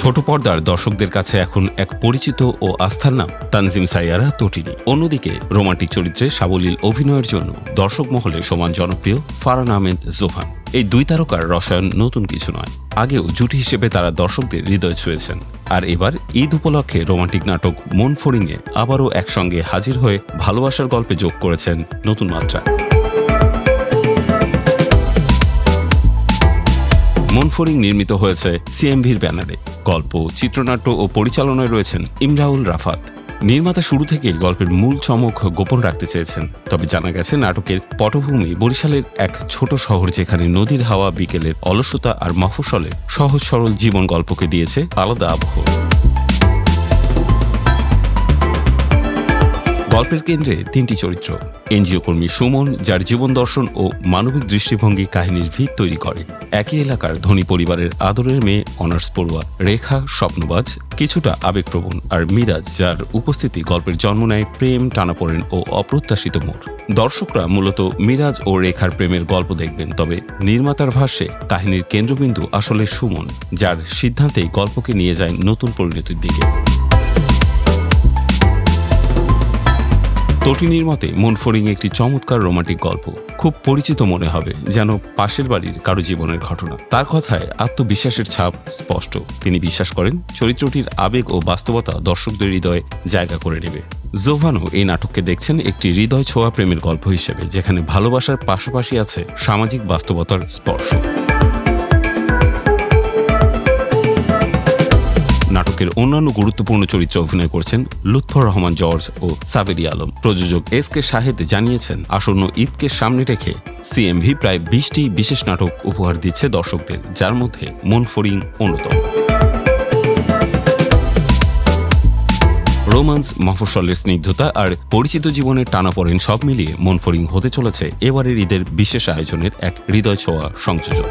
ছোট পর্দার দর্শকদের কাছে এখন এক পরিচিত ও আস্থার নাম তানজিম সাইয়ারা তটিনী। অন্যদিকে রোমান্টিক চরিত্রে সাবলীল অভিনয়ের জন্য দর্শক মহলে সমান জনপ্রিয় ফারহান আহমেদ জোহান। এই দুই তারকার রসায়ন নতুন কিছু নয়, আগেও জুটি হিসেবে তারা দর্শকদের হৃদয় ছুঁয়েছেন। আর এবার ঈদ উপলক্ষে রোমান্টিক নাটক মন ফড়িংয়ে আবারও একসঙ্গে হাজির হয়ে ভালোবাসার গল্পে যোগ করেছেন নতুন মাত্রা। মন ফড়িং নির্মিত হয়েছে সিএমভির ব্যানারে। গল্প, চিত্রনাট্য ও পরিচালনায় রয়েছেন ইমরাউল রাফাত। নির্মাতা শুরু থেকেই গল্পের মূল চমক গোপন রাখতে চেয়েছেন, তবে জানা গেছে নাটকের পটভূমি বরিশালের এক ছোট শহর, যেখানে নদীর হাওয়া, বিকেলের অলসতা আর মফস্বলের সহজ সরল জীবন গল্পকে দিয়েছে আলাদা আবহ। গল্পের কেন্দ্রে তিনটি চরিত্র। এনজিও কর্মী সুমন, যার জীবন দর্শন ও মানবিক দৃষ্টিভঙ্গি কাহিনীর ভিত তৈরি করে। একই এলাকার ধনী পরিবারের আদরের মেয়ে অনার্স পড়ুয়া রেখা, স্বপ্নবাজ, কিছুটা আবেগপ্রবণ, আর মিরাজ, যার উপস্থিতি গল্পের জন্ম নেয় প্রেম, টানাপোড়েন ও অপ্রত্যাশিত মোড়। দর্শকরা মূলত মিরাজ ও রেখার প্রেমের গল্প দেখবেন, তবে নির্মাতার ভাষ্যে কাহিনীর কেন্দ্রবিন্দু আসলে সুমন, যার সিদ্ধান্তেই গল্পকে নিয়ে যায় নতুন পরিণতির দিকে। তটিনীর মতে মন ফড়িং একটি চমৎকার রোমান্টিক গল্প। খুব পরিচিত মনে হবে, যেন পাশের বাড়ির কারো জীবনের ঘটনা। তার কথায় আত্মবিশ্বাসের ছাপ স্পষ্ট। তিনি বিশ্বাস করেন চরিত্রটির আবেগ ও বাস্তবতা দর্শকদের হৃদয়ে জায়গা করে নেবে। জোভানো এই নাটককে দেখছেন একটি হৃদয় ছোঁয়া প্রেমের গল্প হিসেবে, যেখানে ভালোবাসার পাশাপাশি আছে সামাজিক বাস্তবতার স্পর্শ। নাটকের অন্যান্য গুরুত্বপূর্ণ চরিত্রে অভিনয় করছেন লুৎফর রহমান জর্জ ও সাবেরি আলম। প্রযোজক এস.কে শাহেদ জানিয়েছেন, আসন্ন ঈদকে সামনে রেখে সিএমভি প্রায় 20টি বিশেষ নাটক উপহার দিচ্ছে দর্শকদের, যার মধ্যে মন ফড়িং অন্যতম। রোমান্স, মফস্বলের স্নিগ্ধতা আর পরিচিত জীবনের টানাপোড়েন সব মিলিয়ে মন ফড়িং হতে চলেছে এবারের ঈদের বিশেষ আয়োজনের এক হৃদয় ছোঁয়া সংযোজন।